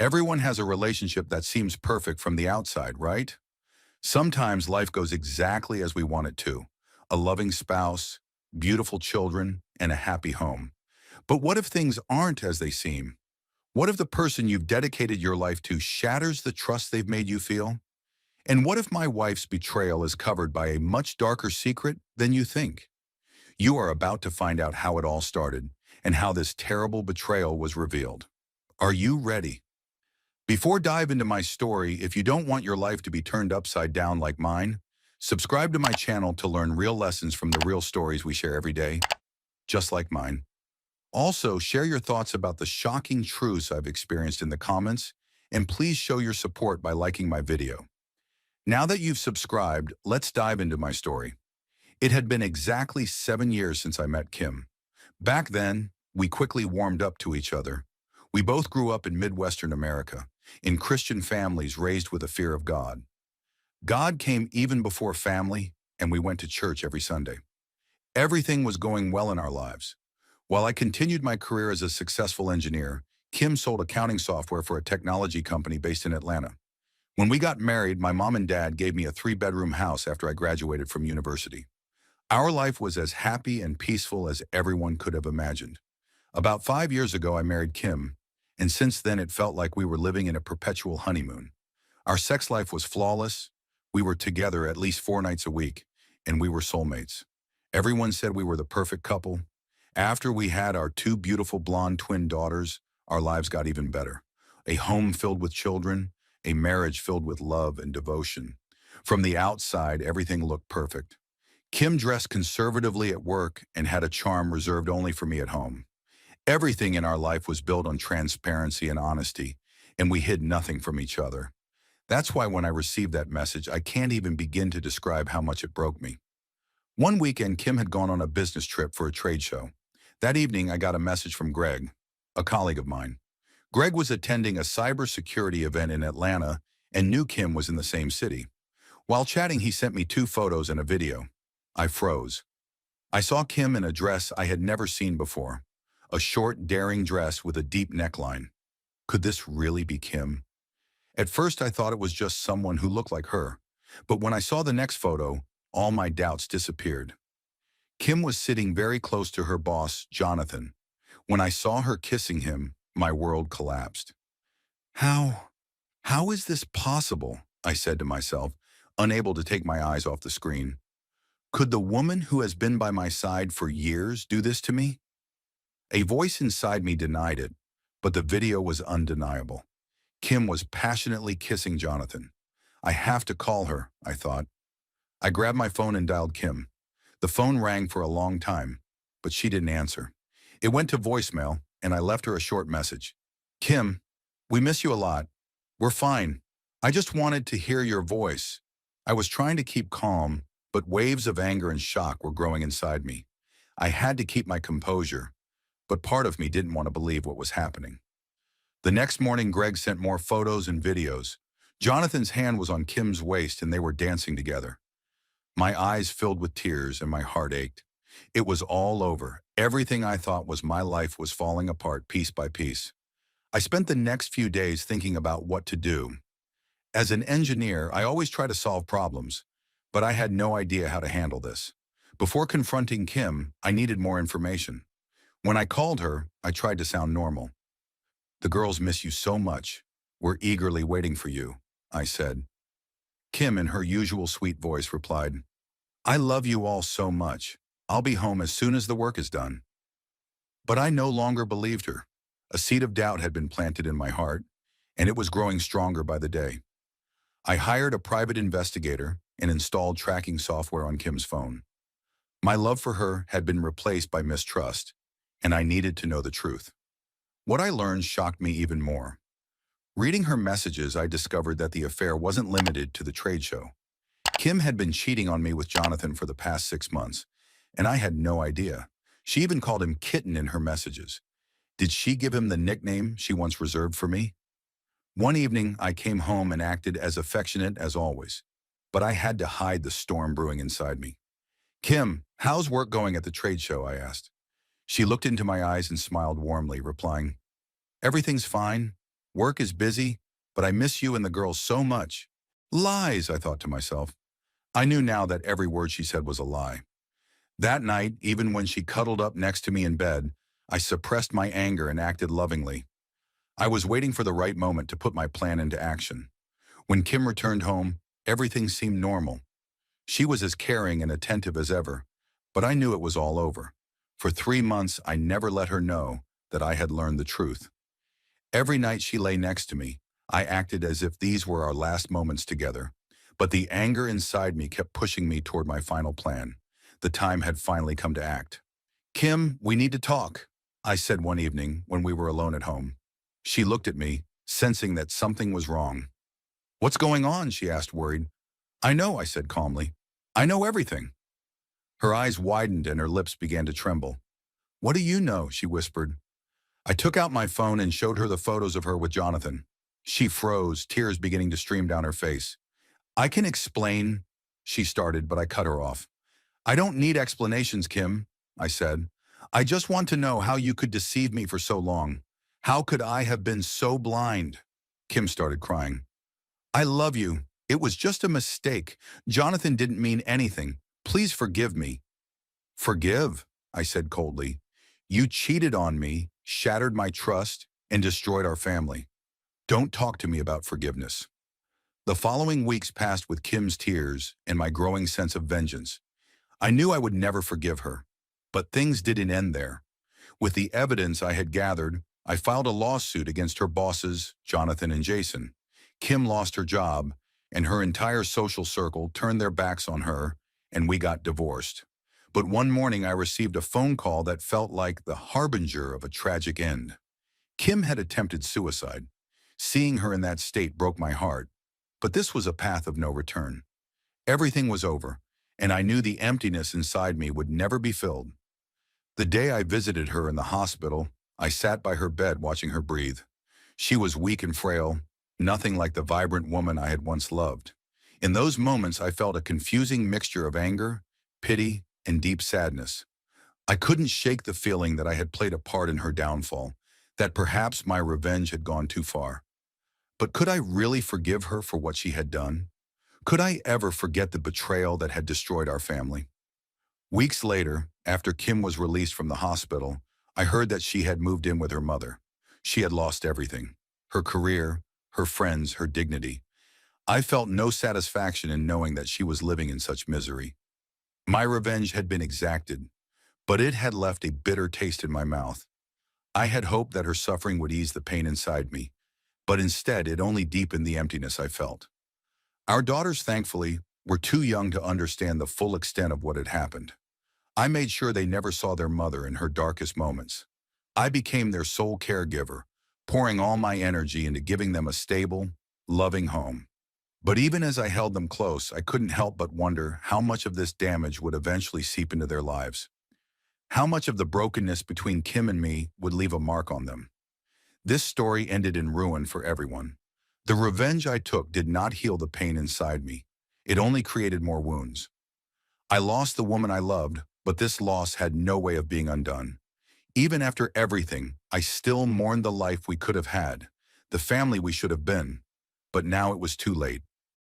Everyone has a relationship that seems perfect from the outside, right? Sometimes life goes exactly as we want it to. A loving spouse, beautiful children, and a happy home. But what if things aren't as they seem? What if the person you've dedicated your life to shatters the trust they've made you feel? And what if my wife's betrayal is covered by a much darker secret than you think? You are about to find out how it all started and how this terrible betrayal was revealed. Are you ready? Before dive into my story, if you don't want your life to be turned upside down like mine, subscribe to my channel to learn real lessons from the real stories we share every day, just like mine. Also, share your thoughts about the shocking truths I've experienced in the comments, and please show your support by liking my video. Now that you've subscribed, let's dive into my story. It had been exactly 7 years since I met Kim. Back then, we quickly warmed up to each other. We both grew up in Midwestern America, in Christian families raised with a fear of God. God came even before family, and we went to church every Sunday. Everything was going well in our lives. While I continued my career as a successful engineer, Kim sold accounting software for a technology company based in Atlanta. When we got married, my mom and dad gave me a 3-bedroom house after I graduated from university. Our life was as happy and peaceful as everyone could have imagined. About 5 years ago, I married Kim, and since then it felt like we were living in a perpetual honeymoon. Our sex life was flawless. We were together at least 4 nights a week, and we were soulmates. Everyone said we were the perfect couple. After we had our 2 beautiful blonde twin daughters, our lives got even better. A home filled with children, a marriage filled with love and devotion. From the outside, everything looked perfect. Kim dressed conservatively at work and had a charm reserved only for me at home. Everything in our life was built on transparency and honesty, and we hid nothing from each other. That's why when I received that message, I can't even begin to describe how much it broke me. One weekend, Kim had gone on a business trip for a trade show. That evening, I got a message from Greg, a colleague of mine. Greg was attending a cybersecurity event in Atlanta and knew Kim was in the same city. While chatting, he sent me 2 photos and a video. I froze. I saw Kim in a dress I had never seen before. A short, daring dress with a deep neckline. Could this really be Kim? At first, I thought it was just someone who looked like her. But when I saw the next photo, all my doubts disappeared. Kim was sitting very close to her boss, Jonathan. When I saw her kissing him, my world collapsed. How? How is this possible? I said to myself, unable to take my eyes off the screen. Could the woman who has been by my side for years do this to me? A voice inside me denied it, but the video was undeniable. Kim was passionately kissing Jonathan. I have to call her, I thought. I grabbed my phone and dialed Kim. The phone rang for a long time, but she didn't answer. It went to voicemail, and I left her a short message. Kim, we miss you a lot. We're fine. I just wanted to hear your voice. I was trying to keep calm, but waves of anger and shock were growing inside me. I had to keep my composure, but part of me didn't want to believe what was happening. The next morning, Greg sent more photos and videos. Jonathan's hand was on Kim's waist, and they were dancing together. My eyes filled with tears, and my heart ached. It was all over. Everything I thought was my life was falling apart piece by piece. I spent the next few days thinking about what to do. As an engineer, I always try to solve problems, but I had no idea how to handle this. Before confronting Kim, I needed more information. When I called her, I tried to sound normal. The girls miss you so much. We're eagerly waiting for you, I said. Kim, in her usual sweet voice, replied, I love you all so much. I'll be home as soon as the work is done. But I no longer believed her. A seed of doubt had been planted in my heart, and it was growing stronger by the day. I hired a private investigator and installed tracking software on Kim's phone. My love for her had been replaced by mistrust, and I needed to know the truth. What I learned shocked me even more. Reading her messages, I discovered that the affair wasn't limited to the trade show. Kim had been cheating on me with Jonathan for the past 6 months, and I had no idea. She even called him Kitten in her messages. Did she give him the nickname she once reserved for me? One evening, I came home and acted as affectionate as always, but I had to hide the storm brewing inside me. Kim, how's work going at the trade show? I asked. She looked into my eyes and smiled warmly, replying, Everything's fine. Work is busy, but I miss you and the girls so much. Lies, I thought to myself. I knew now that every word she said was a lie. That night, even when she cuddled up next to me in bed, I suppressed my anger and acted lovingly. I was waiting for the right moment to put my plan into action. When Kim returned home, everything seemed normal. She was as caring and attentive as ever, but I knew it was all over. For 3 months, I never let her know that I had learned the truth. Every night she lay next to me, I acted as if these were our last moments together. But the anger inside me kept pushing me toward my final plan. The time had finally come to act. Kim, we need to talk, I said one evening when we were alone at home. She looked at me, sensing that something was wrong. What's going on? She asked, worried. I know, I said calmly. I know everything. Her eyes widened and her lips began to tremble. What do you know? She whispered. I took out my phone and showed her the photos of her with Jonathan. She froze, tears beginning to stream down her face. I can explain, she started, but I cut her off. I don't need explanations, Kim, I said. I just want to know how you could deceive me for so long. How could I have been so blind? Kim started crying. I love you. It was just a mistake. Jonathan didn't mean anything. Please forgive me. Forgive, I said coldly. You cheated on me, shattered my trust, and destroyed our family. Don't talk to me about forgiveness. The following weeks passed with Kim's tears and my growing sense of vengeance. I knew I would never forgive her, but things didn't end there. With the evidence I had gathered, I filed a lawsuit against her bosses, Jonathan and Jason. Kim lost her job, and her entire social circle turned their backs on her, and we got divorced. But one morning I received a phone call that felt like the harbinger of a tragic end. Kim had attempted suicide. Seeing her in that state broke my heart, but this was a path of no return. Everything was over, and I knew the emptiness inside me would never be filled. The day I visited her in the hospital, I sat by her bed watching her breathe. She was weak and frail, nothing like the vibrant woman I had once loved. In those moments, I felt a confusing mixture of anger, pity, and deep sadness. I couldn't shake the feeling that I had played a part in her downfall, that perhaps my revenge had gone too far. But could I really forgive her for what she had done? Could I ever forget the betrayal that had destroyed our family? Weeks later, after Kim was released from the hospital, I heard that she had moved in with her mother. She had lost everything: her career, her friends, her dignity. I felt no satisfaction in knowing that she was living in such misery. My revenge had been exacted, but it had left a bitter taste in my mouth. I had hoped that her suffering would ease the pain inside me, but instead it only deepened the emptiness I felt. Our daughters, thankfully, were too young to understand the full extent of what had happened. I made sure they never saw their mother in her darkest moments. I became their sole caregiver, pouring all my energy into giving them a stable, loving home. But even as I held them close, I couldn't help but wonder how much of this damage would eventually seep into their lives. How much of the brokenness between Kim and me would leave a mark on them. This story ended in ruin for everyone. The revenge I took did not heal the pain inside me. It only created more wounds. I lost the woman I loved, but this loss had no way of being undone. Even after everything, I still mourned the life we could have had, the family we should have been. But now it was too late.